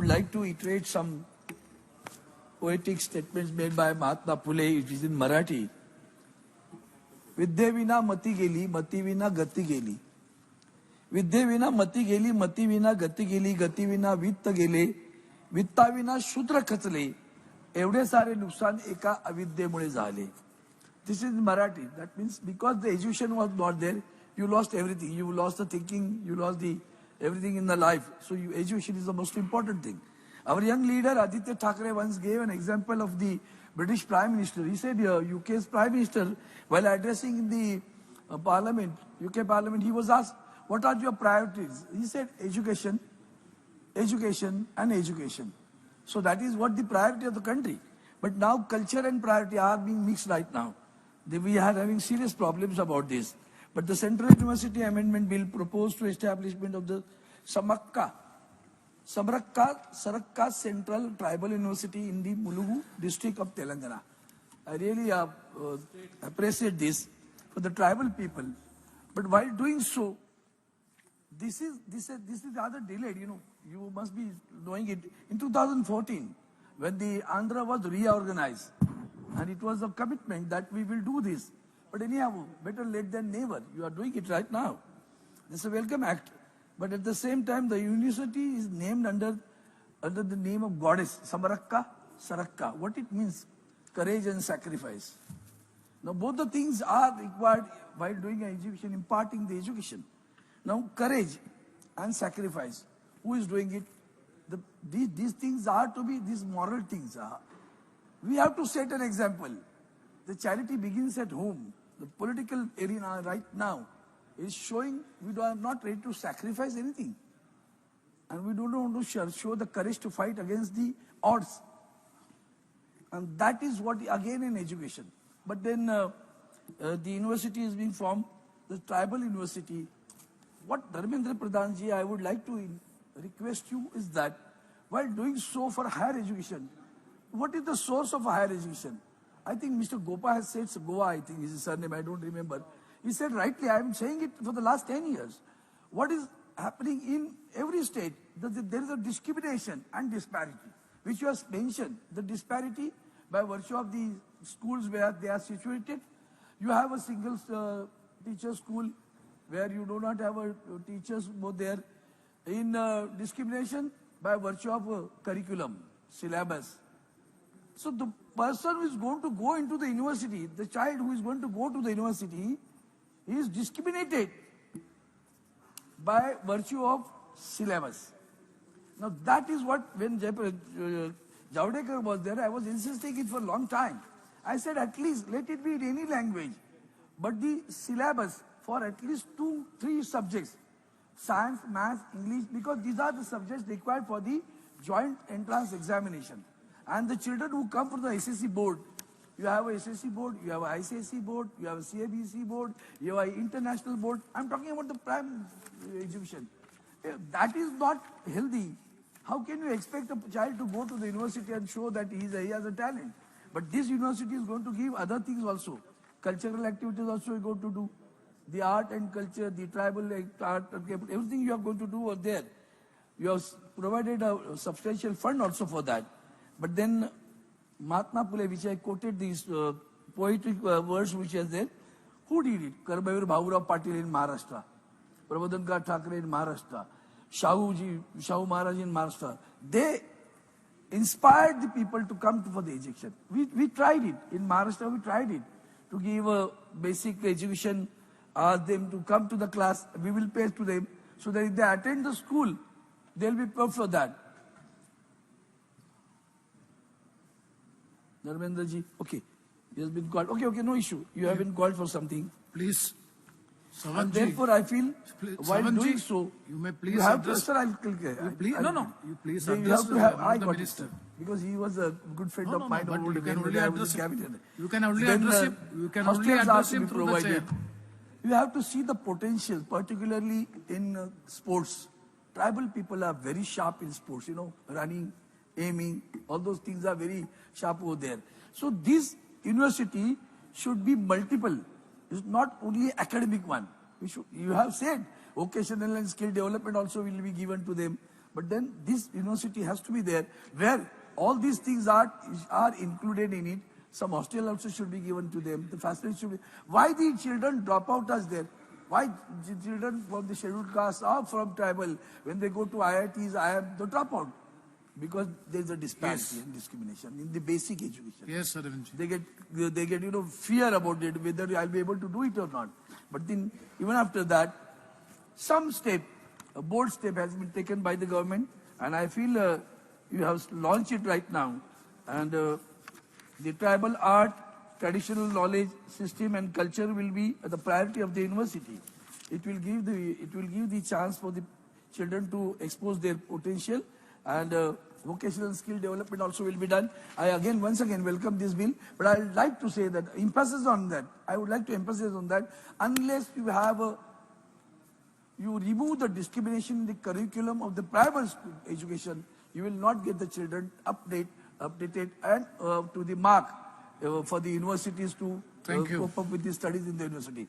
would like to iterate some poetic statements made by Mahatma Phule. It is in Marathi. विद्येविना मती गेली, मतीविना गती गेली. विद्येविना मती गेली, मतीविना गती गेली, गतीविना वित्त गेले, वित्ताविना शूद्र खचले. एवढे सारे नुकसान एका अविद्येमुळे झाले. This is Marathi. That means because the education was not there, you lost everything. You lost the thinking, you lost the everything in the life. So education is the most important thing. Our young leader Aditya Thackeray once gave an example of the British Prime Minister. He said UK's Prime Minister, while addressing in the Parliament, UK Parliament, he was asked, what are your priorities? He said education, education and education. So that is what the priority of the country. But now culture and priority are being mixed right now. We are having serious problems about this. But the Central University Amendment Bill proposed to establishment of the Sarakka Central Tribal University in the Mulugu district of Telangana. I really appreciate this for the tribal people. But while doing so, this is rather delayed. You must be knowing it. In 2014, when the Andhra was reorganized, and it was a commitment that we will do this. But anyhow, better late than never. You are doing it right now. This is a welcome act. But at the same time, the university is named under the name of goddess, Sarakka. What it means? Courage and sacrifice. Now both the things are required while doing education, imparting the education. Now courage and sacrifice. Who is doing it? These things are to be these moral things. We have to set an example. The charity begins at home. The political arena right now is showing we are not ready to sacrifice anything. And we don't want to show the courage to fight against the odds. And that is what, again, in education. But then the university is being formed, the tribal university. What Dharmendra Pradhanji, I would like to request you is that while doing so for higher education, what is the source of higher education? I think Mr. Gopa has said, Goa, I think is his surname, I don't remember. He said rightly, I am saying it for the last 10 years. What is happening in every state, there is a discrimination and disparity, which you have mentioned. The disparity by virtue of the schools where they are situated. You have a single teacher school where you do not have teachers both there. In discrimination by virtue of curriculum, syllabus. So the person who is going to go into the university, the child who is going to go to the university, he is discriminated by virtue of syllabus. Now that is what, when Javadekar was there, I was insisting it for a long time. I said at least let it be in any language, but the syllabus for at least 2-3 subjects, science, math, English, because these are the subjects required for the joint entrance examination. And the children who come for the SSC board, you have a SSC board, you have a ICSE board, you have a CABC board, you have an international board. I'm talking about the prime education. That is not healthy. How can you expect a child to go to the university and show that he has a talent? But this university is going to give other things also. Cultural activities also you're going to do. The art and culture, the tribal art, everything you are going to do over there. You have provided a substantial fund also for that. But then Mahatma Phule, which I quoted these poetic words which are there, who did it? Karmavir Bhaurao Patil in Maharashtra, Prabodhankar Thackeray in Maharashtra, Shahu Maharaj in Maharashtra. They inspired the people to come for the education. We tried it. In Maharashtra, we tried it. To give a basic education, ask them to come to the class, we will pay to them, so that if they attend the school, they'll be paid for that. Dharmendra ji, okay, he has been called. Okay, no issue. You have been called for something. Please, and therefore I feel, while doing so, you may please you have address. to, sir, I'll please, no, you please you address have to have, I the got minister. it, because he was a good friend of mine. But you can only address him. You can only Then, address him. You can only hostels are address to him be through the chair. You have to see the potential, particularly in sports. Tribal people are very sharp in sports, running, aiming, all those things are very sharp over there. So this university should be multiple. It's not only academic one. You have said vocational and skill development also will be given to them. But then this university has to be there where all these things are included in it. Some hostel also should be given to them. The facilities should be. Why the children drop out as there? Why the children from the scheduled caste or from tribal, when they go to IITs, they drop out? Because there is a disparity and discrimination in the basic education. Yes, sir. Arvindji. They get fear about it, whether I'll be able to do it or not. But then even after that, some step, a bold step has been taken by the government, and I feel you have launched it right now. And the tribal art, traditional knowledge system and culture will be the priority of the university. It will give the chance for the children to expose their potential, and vocational skill development also will be done. I once again welcome this bill, but I would like to say that I would like to emphasize on that, unless you have you remove the discrimination in the curriculum of the private education, you will not get the children updated and to the mark for the universities to cope up with the studies in the university.